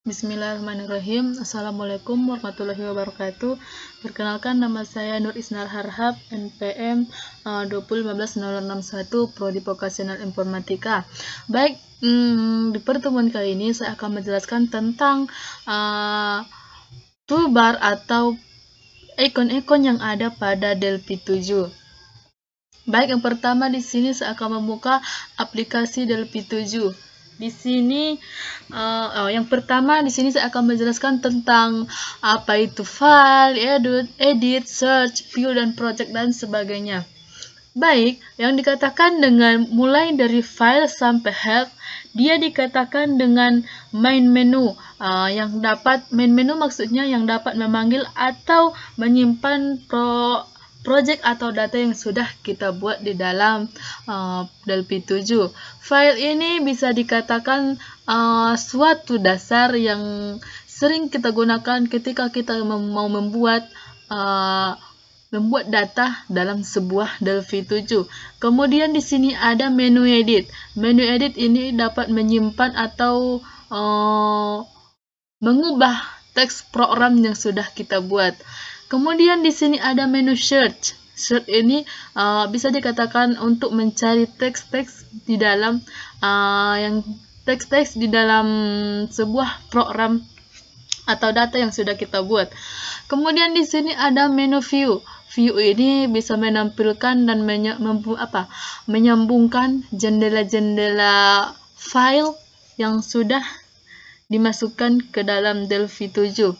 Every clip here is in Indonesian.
Bismillahirrahmanirrahim. Assalamualaikum warahmatullahi wabarakatuh. Perkenalkan, nama saya Nur Isnar Harhab, NPM 2015-0061, Prodi Vokasional Informatika. Baik, di pertemuan kali ini saya akan menjelaskan tentang toolbar atau ikon-ikon yang ada pada Delphi 7. Baik, yang pertama di sini saya akan membuka aplikasi Delphi 7. Di sini yang pertama di sini saya akan menjelaskan tentang apa itu file, edit, search, view, dan project dan sebagainya. Baik, yang dikatakan dengan mulai dari file sampai help, dia dikatakan dengan main menu. Yang dapat main menu maksudnya yang dapat memanggil atau menyimpan project atau data yang sudah kita buat di dalam Delphi 7. File ini bisa dikatakan suatu dasar yang sering kita gunakan ketika kita mau membuat data dalam sebuah Delphi 7. Kemudian di sini ada menu edit. Menu edit ini dapat menyimpan atau mengubah teks program yang sudah kita buat. Kemudian di sini ada menu search. Search ini bisa dikatakan untuk mencari teks-teks di dalam teks-teks di dalam sebuah program atau data yang sudah kita buat. Kemudian di sini ada menu view. View ini bisa menampilkan dan menyambungkan jendela-jendela file yang sudah dimasukkan ke dalam Delphi 7.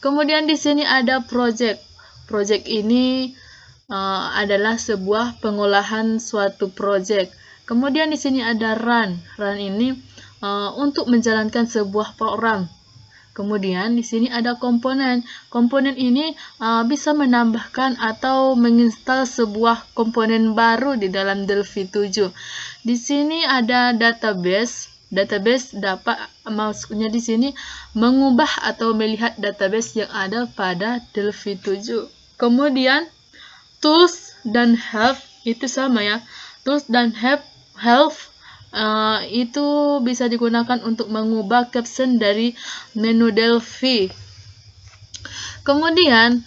Kemudian di sini ada project. Project ini adalah sebuah pengolahan suatu project. Kemudian di sini ada run. Run ini untuk menjalankan sebuah program. Kemudian di sini ada komponen. Komponen ini bisa menambahkan atau menginstal sebuah komponen baru di dalam Delphi 7. Di sini ada database. Database dapat maksudnya di sini mengubah atau melihat database yang ada pada Delphi 7. Kemudian tools dan help itu sama ya. Tools dan help itu bisa digunakan untuk mengubah caption dari menu Delphi. Kemudian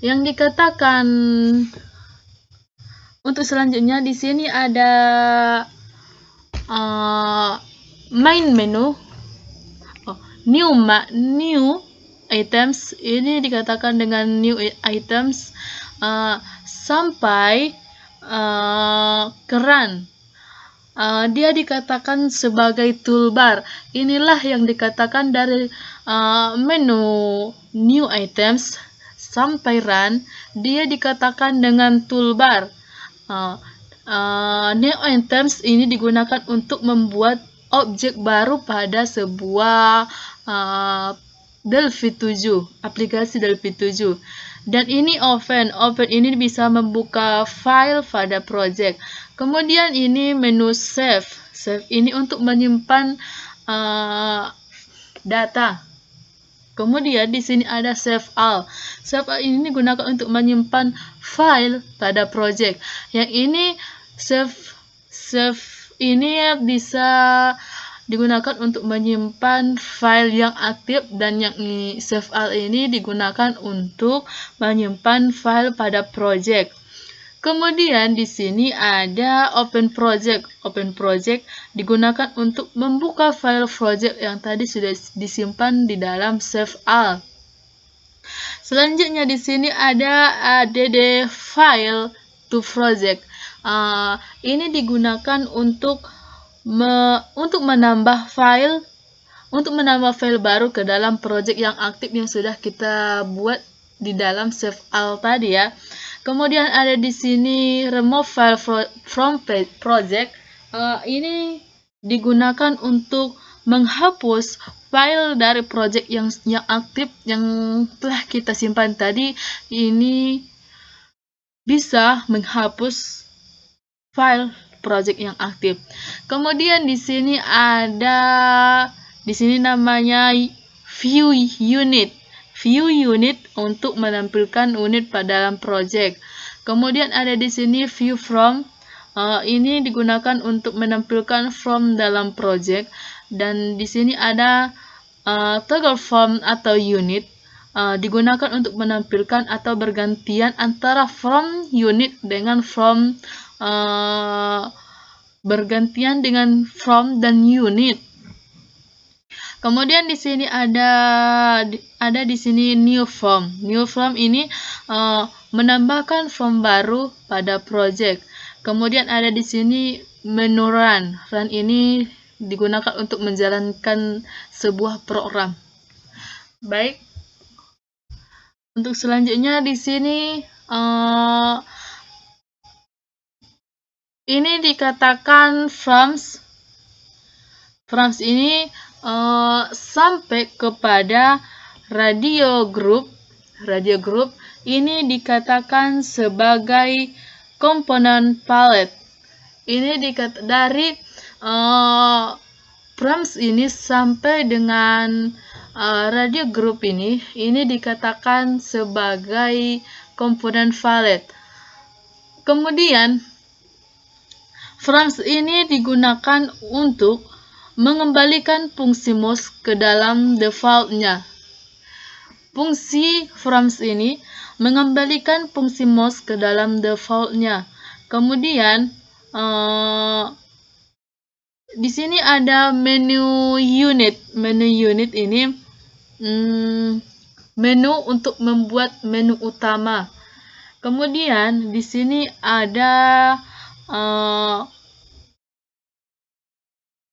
yang dikatakan untuk selanjutnya di sini ada main menu, new items. Ini dikatakan dengan new items sampai run. Dia dikatakan sebagai toolbar. Inilah yang dikatakan dari menu new items sampai run. Dia dikatakan dengan toolbar. New items ini digunakan untuk membuat objek baru pada sebuah Delphi 7, aplikasi Delphi 7. Dan ini open ini bisa membuka file pada project. Kemudian ini menu save. Save ini untuk menyimpan data. Kemudian di sini ada save all. Save all ini digunakan untuk menyimpan file pada project. Yang ini save ini bisa digunakan untuk menyimpan file yang aktif, dan yang save all ini digunakan untuk menyimpan file pada project. Kemudian di sini ada open project. Open project digunakan untuk membuka file project yang tadi sudah disimpan di dalam save all. Selanjutnya di sini ada add file to project. Ini digunakan untuk menambah file baru ke dalam project yang aktif yang sudah kita buat di dalam save all tadi ya. Kemudian ada di sini remove file from project. Ini digunakan untuk menghapus file dari project yang aktif yang telah kita simpan tadi. Ini bisa menghapus file project yang aktif. Kemudian di sini namanya view unit. View unit untuk menampilkan unit pada dalam project. Kemudian ada di sini view from. Ini digunakan untuk menampilkan from dalam project. Dan di sini ada toggle from atau unit digunakan untuk menampilkan atau bergantian antara from unit dengan from bergantian dengan from dan unit. Kemudian di sini ada di sini new from. New from ini menambahkan from baru pada project. Kemudian ada di sini menu run. Run ini digunakan untuk menjalankan sebuah program. Baik. Untuk selanjutnya di sini ini dikatakan frams. Frams ini sampai kepada radio group. Radio group ini dikatakan sebagai komponen palette. Ini dari frams ini sampai dengan radio group ini dikatakan sebagai komponen palette. Kemudian frams ini digunakan untuk mengembalikan fungsi mouse ke dalam defaultnya. Fungsi frams ini mengembalikan fungsi mouse ke dalam defaultnya. Kemudian di sini ada menu unit. Menu unit ini menu untuk membuat menu utama. Kemudian di sini ada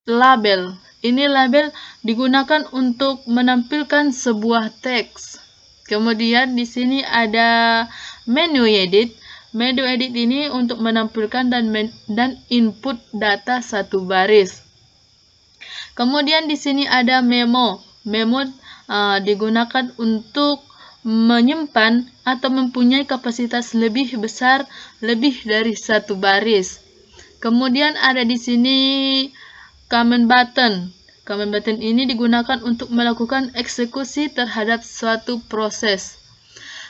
label. Ini label digunakan untuk menampilkan sebuah teks. Kemudian di sini ada menu edit. Menu edit ini untuk menampilkan dan input data satu baris. Kemudian di sini ada memo. Memo digunakan untuk menyimpan atau mempunyai kapasitas lebih besar, lebih dari satu baris. Kemudian ada di sini command button. Command button ini digunakan untuk melakukan eksekusi terhadap suatu proses.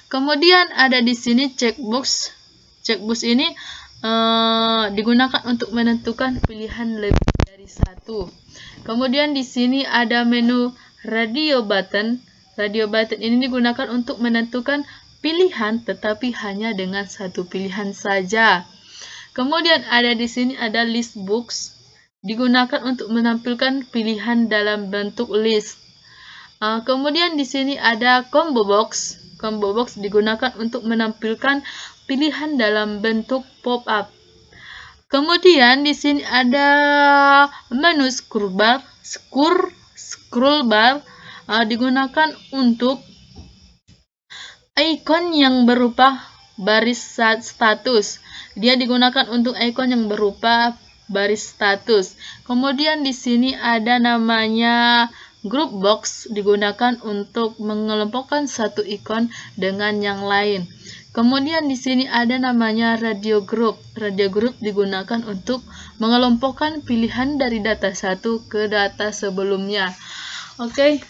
Kemudian ada di sini checkbox. Checkbox ini digunakan untuk menentukan pilihan lebih dari satu. Kemudian di sini ada menu radio button. Radio button ini digunakan untuk menentukan pilihan tetapi hanya dengan satu pilihan saja. Kemudian ada di sini ada list box. Digunakan untuk menampilkan pilihan dalam bentuk list. Kemudian di sini ada combo box. Combo box digunakan untuk menampilkan pilihan dalam bentuk pop-up. Kemudian di sini ada menu scroll bar digunakan untuk icon yang berupa baris status. Dia digunakan untuk icon yang berupa baris status. Kemudian di sini ada namanya group box, digunakan untuk mengelompokkan satu ikon dengan yang lain. Kemudian di sini ada namanya radio group. Radio group digunakan untuk mengelompokkan pilihan dari data satu ke data sebelumnya. Oke.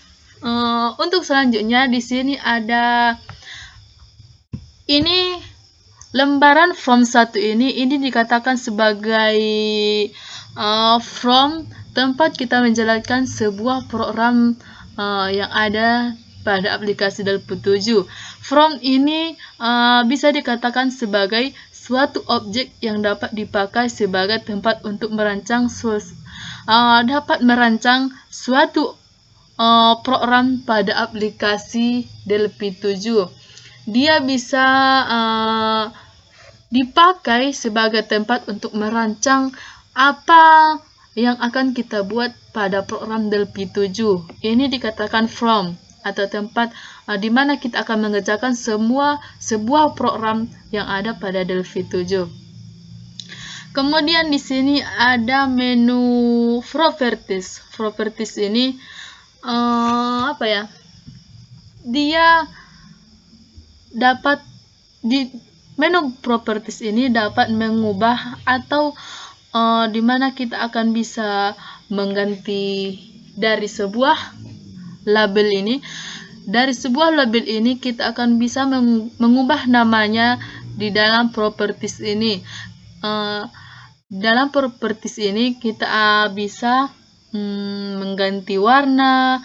Untuk selanjutnya di sini ada ini lembaran from 1 ini dikatakan sebagai from tempat kita menjalankan sebuah program yang ada pada aplikasi Delphi 7. From ini bisa dikatakan sebagai suatu objek yang dapat dipakai sebagai tempat untuk merancang suatu program pada aplikasi Delphi 7. Dia bisa dipakai sebagai tempat untuk merancang apa yang akan kita buat pada program Delphi 7. Ini dikatakan from atau tempat di mana kita akan mengerjakan sebuah program yang ada pada Delphi 7. Kemudian di sini ada menu properties. Properties ini dia dapat di menu properties ini dapat mengubah atau di mana kita akan bisa mengganti dari sebuah label ini. Dari sebuah label ini kita akan bisa mengubah namanya di dalam properties ini. Dalam properties ini kita bisa mengganti warna,